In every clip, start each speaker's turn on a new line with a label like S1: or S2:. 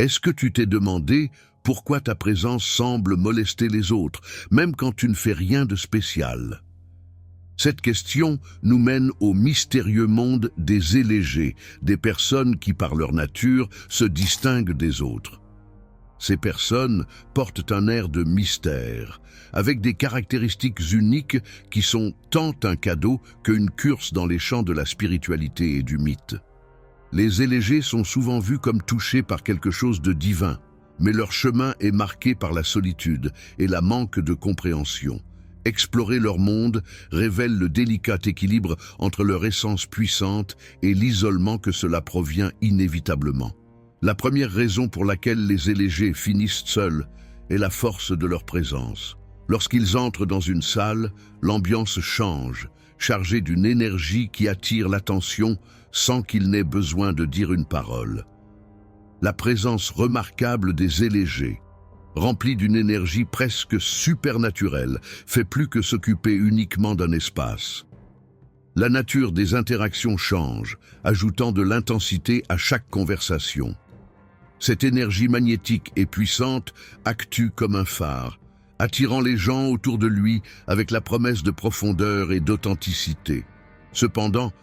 S1: Est-ce que tu t'es demandé pourquoi ta présence semble molester les autres, même quand tu ne fais rien de spécial? Cette question nous mène au mystérieux monde des élégies, des personnes qui par leur nature se distinguent des autres. Ces personnes portent un air de mystère, avec des caractéristiques uniques qui sont tant un cadeau qu'une curse dans les champs de la spiritualité et du mythe. Les élégies sont souvent vus comme touchés par quelque chose de divin, mais leur chemin est marqué par la solitude et la manque de compréhension. Explorer leur monde révèle le délicat équilibre entre leur essence puissante et l'isolement que cela provient inévitablement. La première raison pour laquelle les élégies finissent seuls est la force de leur présence. Lorsqu'ils entrent dans une salle, l'ambiance change, chargée d'une énergie qui attire l'attention sans qu'ils n'aient besoin de dire une parole. La présence remarquable des élégies, remplie d'une énergie presque supernaturelle, fait plus que s'occuper uniquement d'un espace. La nature des interactions change, ajoutant de l'intensité à chaque conversation. Cette énergie magnétique et puissante actue comme un phare, attirant les gens autour de lui avec la promesse de profondeur et d'authenticité. Cependant,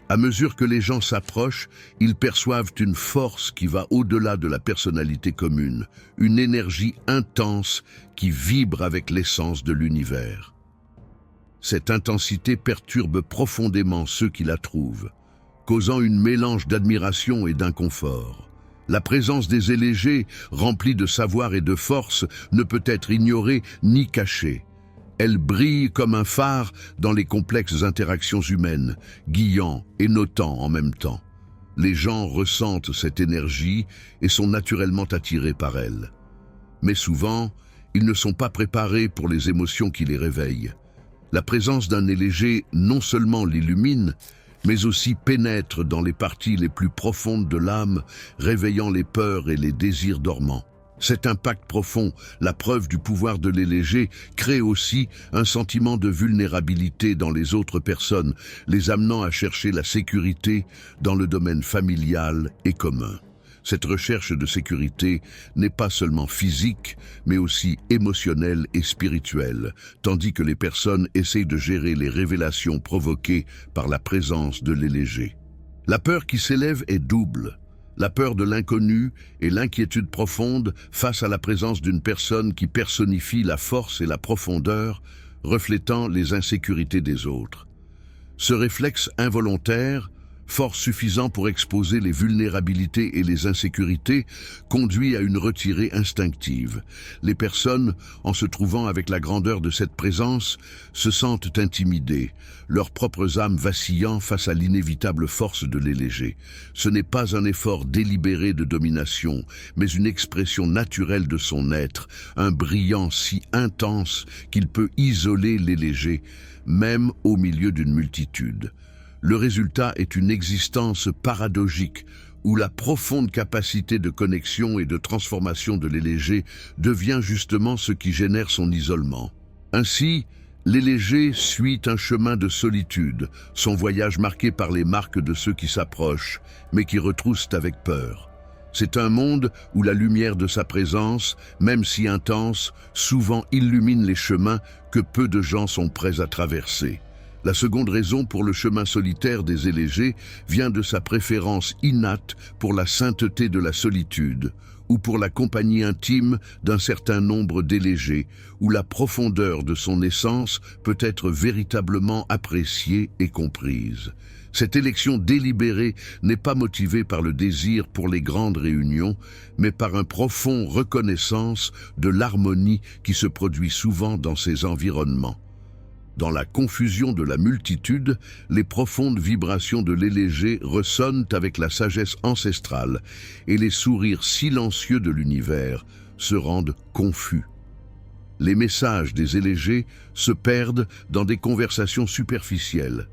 S1: à mesure que les gens s'approchent, ils perçoivent une force qui va au-delà de la personnalité commune, une énergie intense qui vibre avec l'essence de l'univers. Cette intensité perturbe profondément ceux qui la trouvent, causant un mélange d'admiration et d'inconfort. La présence des élégies, remplie de savoir et de force, ne peut être ignorée ni cachée. Elle brille comme un phare dans les complexes interactions humaines, guiant et notant en même temps. Les gens ressentent cette énergie et sont naturellement attirés par elle. Mais souvent, ils ne sont pas préparés pour les émotions qui les réveillent. La présence d'un élégié non seulement l'illumine, mais aussi pénètre dans les parties les plus profondes de l'âme, réveillant les peurs et les désirs dormants. Cet impact profond, la preuve du pouvoir de l'élégié, crée aussi un sentiment de vulnérabilité dans les autres personnes, les amenant à chercher la sécurité dans le domaine familial et commun. Cette recherche de sécurité n'est pas seulement physique, mais aussi émotionnelle et spirituelle, tandis que les personnes essayent de gérer les révélations provoquées par la présence de l'élégié. La peur qui s'élève est double. La peur de l'inconnu et l'inquiétude profonde face à la présence d'une personne qui personnifie la force et la profondeur, reflétant les insécurités des autres. Ce réflexe involontaire, fort suffisant pour exposer les vulnérabilités et les insécurités, conduit à une retirée instinctive. Les personnes, en se trouvant avec la grandeur de cette présence, se sentent intimidées, leurs propres âmes vacillant face à l'inévitable force de l'élégié. Ce n'est pas un effort délibéré de domination, mais une expression naturelle de son être, un brillant si intense qu'il peut isoler l'élégié, même au milieu d'une multitude. Le résultat est une existence paradoxique où la profonde capacité de connexion et de transformation de l'élégié devient justement ce qui génère son isolement. Ainsi, l'élégié suit un chemin de solitude, son voyage marqué par les marques de ceux qui s'approchent, mais qui retroussent avec peur. C'est un monde où la lumière de sa présence, même si intense, souvent illumine les chemins que peu de gens sont prêts à traverser. La seconde raison pour le chemin solitaire des élégies vient de sa préférence innate pour la sainteté de la solitude, ou pour la compagnie intime d'un certain nombre d'élégies, où la profondeur de son essence peut être véritablement appréciée et comprise. Cette élection délibérée n'est pas motivée par le désir pour les grandes réunions, mais par un profond reconnaissance de l'harmonie qui se produit souvent dans ces environnements. Dans la confusion de la multitude, les profondes vibrations de l'élégié ressonnent avec la sagesse ancestrale et les sourires silencieux de l'univers se rendent confus. Les messages des élégies se perdent dans des conversations superficielles.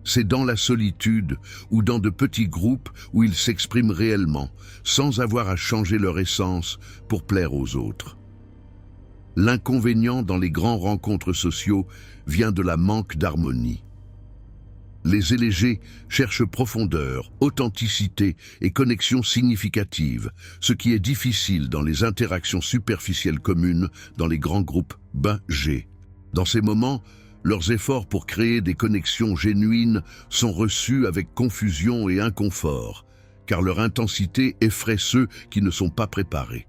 S1: C'est dans la solitude ou dans de petits groupes où ils s'expriment réellement, sans avoir à changer leur essence pour plaire aux autres. L'inconvénient dans les grands rencontres sociaux vient de la manque d'harmonie. Les élégés cherchent profondeur, authenticité et connexion significative, ce qui est difficile dans les interactions superficielles communes dans les grands groupes B-G. Dans ces moments, leurs efforts pour créer des connexions genuines sont reçus avec confusion et inconfort, car leur intensité effraie ceux qui ne sont pas préparés.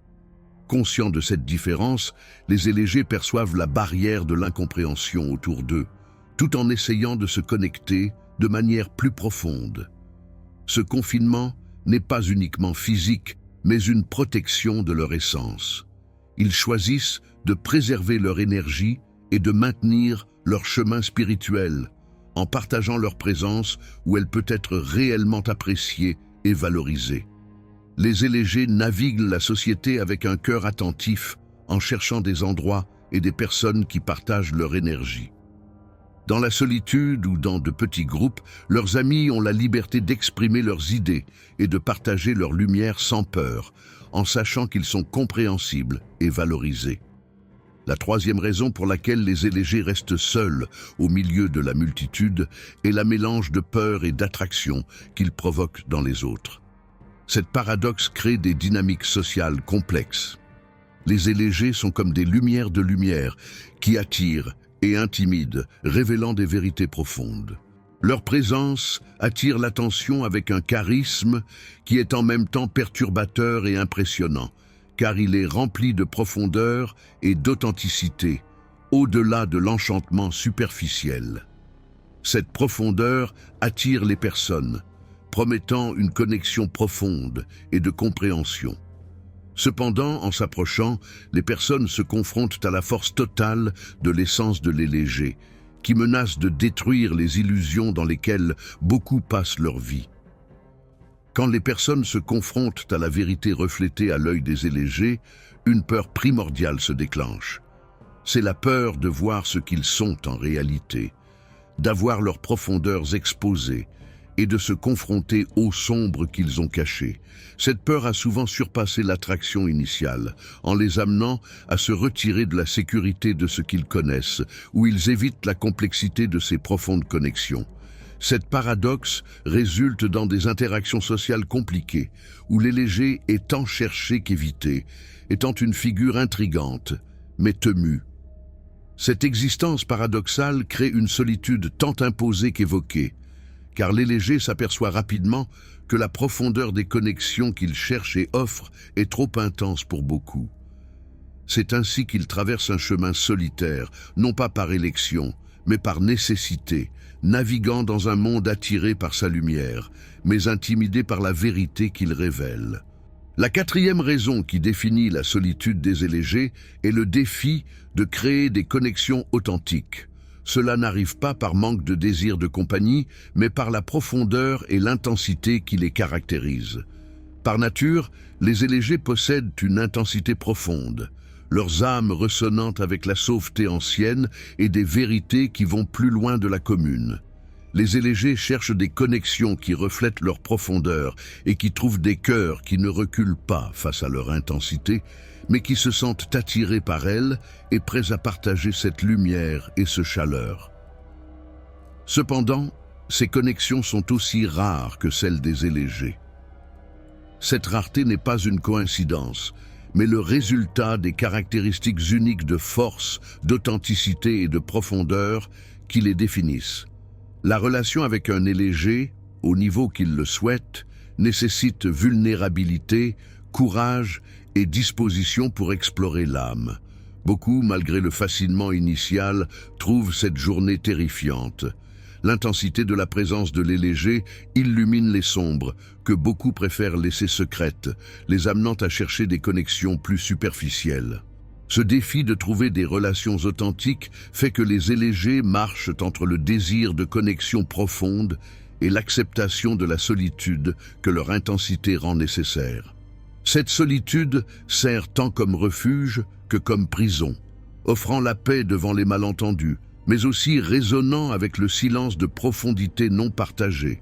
S1: Conscients de cette différence, les élégés perçoivent la barrière de l'incompréhension autour d'eux, tout en essayant de se connecter de manière plus profonde. Ce confinement n'est pas uniquement physique, mais une protection de leur essence. Ils choisissent de préserver leur énergie et de maintenir leur chemin spirituel, en partageant leur présence où elle peut être réellement appréciée et valorisée. Les élégés naviguent la société avec un cœur attentif, en cherchant des endroits et des personnes qui partagent leur énergie. Dans la solitude ou dans de petits groupes, leurs amis ont la liberté d'exprimer leurs idées et de partager leur lumière sans peur, en sachant qu'ils sont compréhensibles et valorisés. La troisième raison pour laquelle les élégés restent seuls au milieu de la multitude est la mélange de peur et d'attraction qu'ils provoquent dans les autres. Cette paradoxe crée des dynamiques sociales complexes. Les élégés sont comme des lumières de lumière qui attirent et intimident, révélant des vérités profondes. Leur présence attire l'attention avec un charisme qui est en même temps perturbateur et impressionnant, car il est rempli de profondeur et d'authenticité, au-delà de l'enchantement superficiel. Cette profondeur attire les personnes, promettant une connexion profonde et de compréhension. Cependant, en s'approchant, les personnes se confrontent à la force totale de l'essence de l'élégé, qui menace de détruire les illusions dans lesquelles beaucoup passent leur vie. Quand les personnes se confrontent à la vérité reflétée à l'œil des élégés, une peur primordiale se déclenche. C'est la peur de voir ce qu'ils sont en réalité, d'avoir leurs profondeurs exposées, et de se confronter aux sombres qu'ils ont cachés. Cette peur a souvent surpassé l'attraction initiale, en les amenant à se retirer de la sécurité de ce qu'ils connaissent, où ils évitent la complexité de ces profondes connexions. Cette paradoxe résulte dans des interactions sociales compliquées, où l'élégé est tant cherché qu'évité, étant une figure intrigante, mais temue. Cette existence paradoxale crée une solitude tant imposée qu'évoquée, car l'élégé s'aperçoit rapidement que la profondeur des connexions qu'il cherche et offre est trop intense pour beaucoup. C'est ainsi qu'il traverse un chemin solitaire, non pas par élection, mais par nécessité, naviguant dans un monde attiré par sa lumière, mais intimidé par la vérité qu'il révèle. La quatrième raison qui définit la solitude des élégés est le défi de créer des connexions authentiques. Cela n'arrive pas par manque de désir de compagnie, mais par la profondeur et l'intensité qui les caractérisent. Par nature, les élégés possèdent une intensité profonde, leurs âmes ressonnant avec la sauveté ancienne et des vérités qui vont plus loin de la commune. Les élégés cherchent des connexions qui reflètent leur profondeur et qui trouvent des cœurs qui ne reculent pas face à leur intensité, mais qui se sentent attirés par elle et prêts à partager cette lumière et ce chaleur. Cependant, ces connexions sont aussi rares que celles des élégés. Cette rareté n'est pas une coïncidence, mais le résultat des caractéristiques uniques de force, d'authenticité et de profondeur qui les définissent. La relation avec un élégé, au niveau qu'il le souhaite, nécessite vulnérabilité, courage et disposition pour explorer l'âme. Beaucoup, malgré le fascinement initial, trouvent cette journée terrifiante. L'intensité de la présence de l'élégé illumine les sombres, que beaucoup préfèrent laisser secrètes, les amenant à chercher des connexions plus superficielles. Ce défi de trouver des relations authentiques fait que les élégés marchent entre le désir de connexion profonde et l'acceptation de la solitude que leur intensité rend nécessaire. Cette solitude sert tant comme refuge que comme prison, offrant la paix devant les malentendus, mais aussi résonnant avec le silence de profondité non partagée.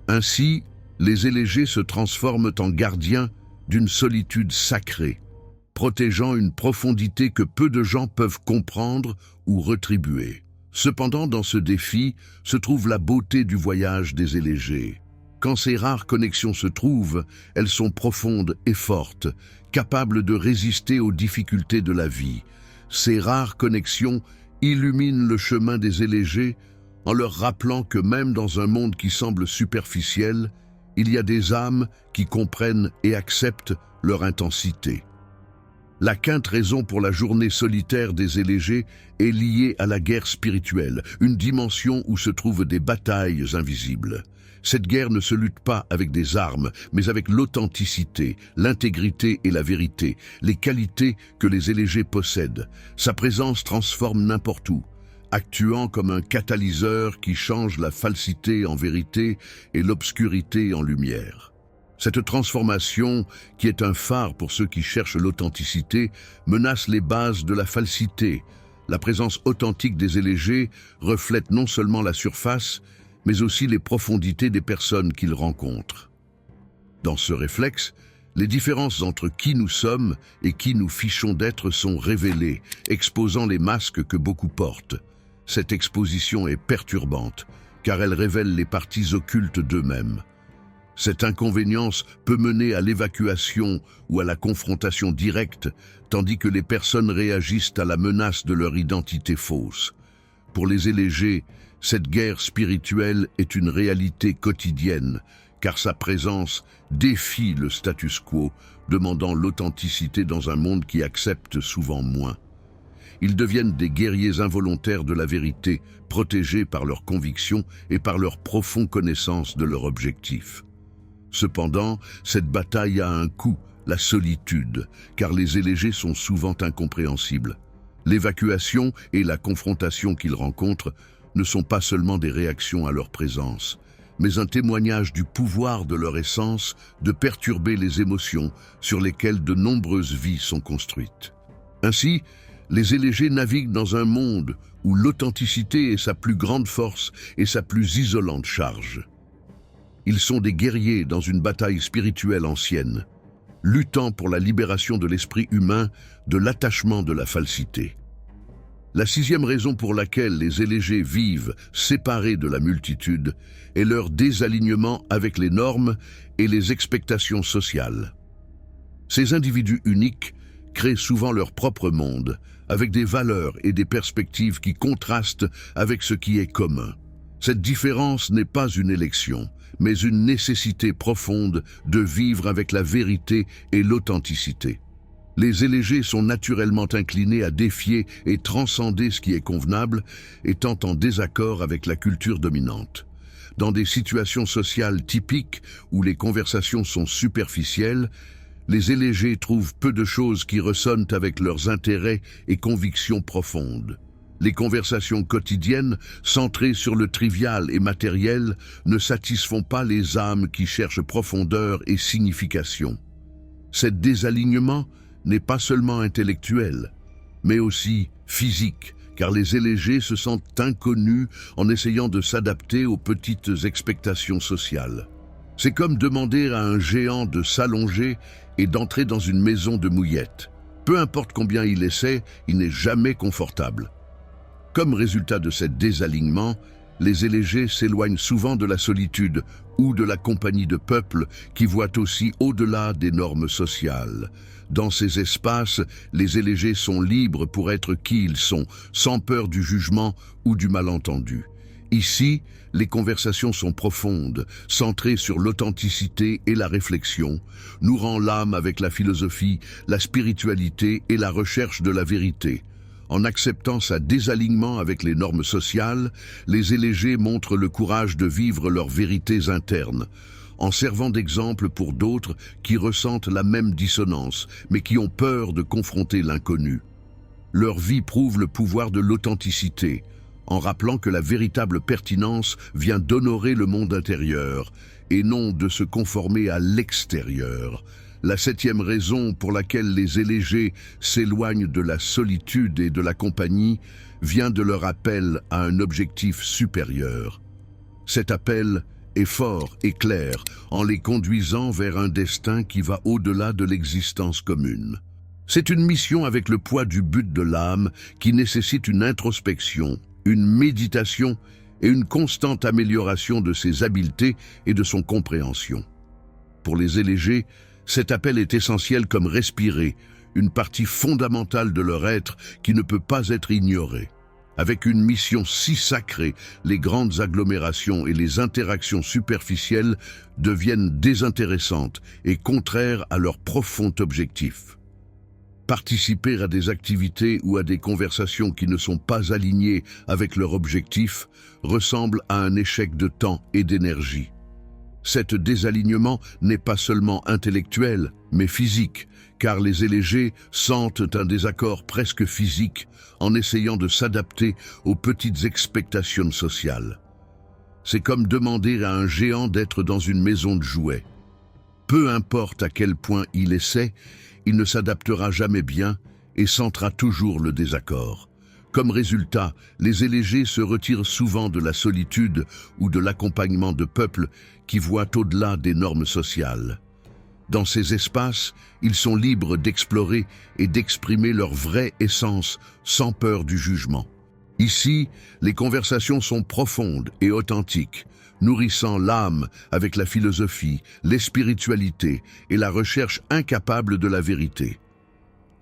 S1: Ainsi, les élégés se transforment en gardiens d'une solitude sacrée, protégeant une profondité que peu de gens peuvent comprendre ou retribuer. Cependant, dans ce défi se trouve la beauté du voyage des élégés. Quand ces rares connexions se trouvent, elles sont profondes et fortes, capables de résister aux difficultés de la vie. Ces rares connexions illuminent le chemin des élégés en leur rappelant que même dans un monde qui semble superficiel, il y a des âmes qui comprennent et acceptent leur intensité. La quinte raison pour la journée solitaire des élégés est liée à la guerre spirituelle, une dimension où se trouvent des batailles invisibles. Cette guerre ne se lutte pas avec des armes, mais avec l'authenticité, l'intégrité et la vérité, les qualités que les élégés possèdent. Sa présence transforme n'importe où, actuant comme un catalyseur qui change la falsité en vérité et l'obscurité en lumière. Cette transformation, qui est un phare pour ceux qui cherchent l'authenticité, menace les bases de la falsité. La présence authentique des élégés reflète non seulement la surface, mais aussi les profondités des personnes qu'ils rencontrent. Dans ce réflexe, les différences entre qui nous sommes et qui nous fichons d'être sont révélées, exposant les masques que beaucoup portent. Cette exposition est perturbante, car elle révèle les parties occultes d'eux-mêmes. Cette inconvénience peut mener à l'évacuation ou à la confrontation directe, tandis que les personnes réagissent à la menace de leur identité fausse. Pour les élégés, cette guerre spirituelle est une réalité quotidienne, car sa présence défie le status quo, demandant l'authenticité dans un monde qui accepte souvent moins. Ils deviennent des guerriers involontaires de la vérité, protégés par leurs convictions et par leur profonde connaissance de leur objectif. Cependant, cette bataille a un coût, la solitude, car les élégés sont souvent incompréhensibles. L'évacuation et la confrontation qu'ils rencontrent ne sont pas seulement des réactions à leur présence, mais un témoignage du pouvoir de leur essence de perturber les émotions sur lesquelles de nombreuses vies sont construites. Ainsi, les élégés naviguent dans un monde où l'authenticité est sa plus grande force et sa plus isolante charge. Ils sont des guerriers dans une bataille spirituelle ancienne, luttant pour la libération de l'esprit humain de l'attachement de la falsité. La sixième raison pour laquelle les élégés vivent séparés de la multitude est leur désalignement avec les normes et les expectations sociales. Ces individus uniques créent souvent leur propre monde, avec des valeurs et des perspectives qui contrastent avec ce qui est commun. Cette différence n'est pas une élection, mais une nécessité profonde de vivre avec la vérité et l'authenticité. Les élégés sont naturellement inclinés à défier et transcender ce qui est convenable, étant en désaccord avec la culture dominante. Dans des situations sociales typiques où les conversations sont superficielles, les élégés trouvent peu de choses qui ressonnent avec leurs intérêts et convictions profondes. Les conversations quotidiennes, centrées sur le trivial et matériel, ne satisfont pas les âmes qui cherchent profondeur et signification. Cet désalignement n'est pas seulement intellectuel, mais aussi physique, car les élégés se sentent inconnus en essayant de s'adapter aux petites expectations sociales. C'est comme demander à un géant de s'allonger et d'entrer dans une maison de mouillettes. Peu importe combien il essaie, il n'est jamais confortable. Comme résultat de cet désalignement, les élégés s'éloignent souvent de la solitude ou de la compagnie de peuples qui voient aussi au-delà des normes sociales. Dans ces espaces, les élégés sont libres pour être qui ils sont, sans peur du jugement ou du malentendu. Ici, les conversations sont profondes, centrées sur l'authenticité et la réflexion, nourrant l'âme avec la philosophie, la spiritualité et la recherche de la vérité. En acceptant sa désalignement avec les normes sociales, les élégés montrent le courage de vivre leurs vérités internes, en servant d'exemple pour d'autres qui ressentent la même dissonance, mais qui ont peur de confronter l'inconnu. Leur vie prouve le pouvoir de l'authenticité, en rappelant que la véritable pertinence vient d'honorer le monde intérieur et non de se conformer à l'extérieur. La septième raison pour laquelle les élégés s'éloignent de la solitude et de la compagnie vient de leur appel à un objectif supérieur. Cet appel est fort et clair en les conduisant vers un destin qui va au-delà de l'existence commune. C'est une mission avec le poids du but de l'âme qui nécessite une introspection, une méditation et une constante amélioration de ses habiletés et de son compréhension. Pour les élégés, cet appel est essentiel comme respirer, une partie fondamentale de leur être qui ne peut pas être ignorée. Avec une mission si sacrée, les grandes agglomérations et les interactions superficielles deviennent désintéressantes et contraires à leur profond objectif. Participer à des activités ou à des conversations qui ne sont pas alignées avec leur objectif ressemble à un échec de temps et d'énergie. Cet désalignement n'est pas seulement intellectuel, mais physique, car les élégés sentent un désaccord presque physique en essayant de s'adapter aux petites expectations sociales. C'est comme demander à un géant d'être dans une maison de jouets. Peu importe à quel point il essaie, il ne s'adaptera jamais bien et sentira toujours le désaccord. Comme résultat, les élégés se retirent souvent de la solitude ou de l'accompagnement de peuples qui voient au-delà des normes sociales. Dans ces espaces, ils sont libres d'explorer et d'exprimer leur vraie essence sans peur du jugement. Ici, les conversations sont profondes et authentiques, nourrissant l'âme avec la philosophie, les spiritualités et la recherche incapable de la vérité.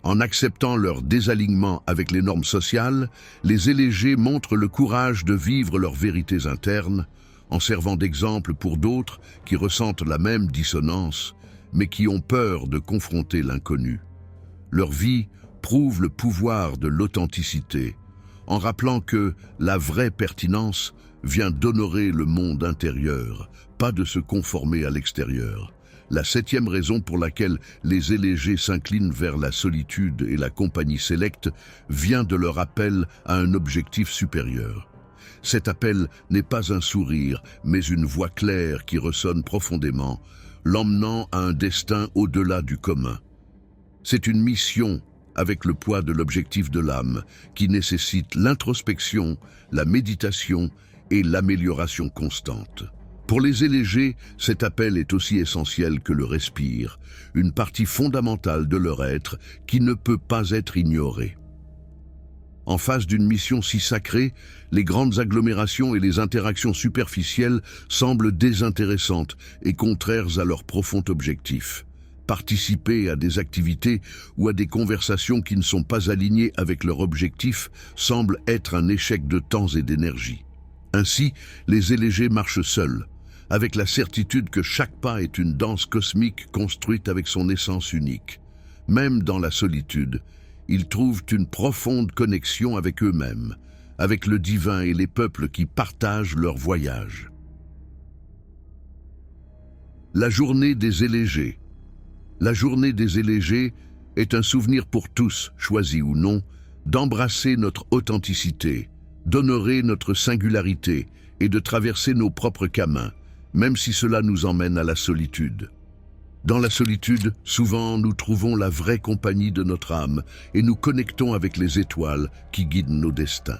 S1: En acceptant leur désalignement avec les normes sociales, les élégés montrent le courage de vivre leurs vérités internes, en servant d'exemple pour d'autres qui ressentent la même dissonance, mais qui ont peur de confronter l'inconnu. Leur vie prouve le pouvoir de l'authenticité, en rappelant que la vraie pertinence vient d'honorer le monde intérieur, pas de se conformer à l'extérieur. La 7e raison pour laquelle les élégés s'inclinent vers la solitude et la compagnie sélecte vient de leur appel à un objectif supérieur. Cet appel n'est pas un sourire, mais une voix claire qui ressonne profondément, l'emmenant à un destin au-delà du commun. C'est une mission avec le poids de l'objectif de l'âme qui nécessite l'introspection, la méditation et l'amélioration constante. Pour les élégés, cet appel est aussi essentiel que le respire, une partie fondamentale de leur être qui ne peut pas être ignorée. En face d'une mission si sacrée, les grandes agglomérations et les interactions superficielles semblent désintéressantes et contraires à leur profond objectif. Participer à des activités ou à des conversations qui ne sont pas alignées avec leur objectif semble être un échec de temps et d'énergie. Ainsi, les élégés marchent seuls, avec la certitude que chaque pas est une danse cosmique construite avec son essence unique. Même dans la solitude, ils trouvent une profonde connexion avec eux-mêmes, avec le divin et les peuples qui partagent leur voyage. La journée des élégés. La journée des élégés est un souvenir pour tous, choisis ou non, d'embrasser notre authenticité, d'honorer notre singularité et de traverser nos propres chemins, même si cela nous emmène à la solitude. Dans la solitude, souvent nous trouvons la vraie compagnie de notre âme et nous connectons avec les étoiles qui guident nos destins.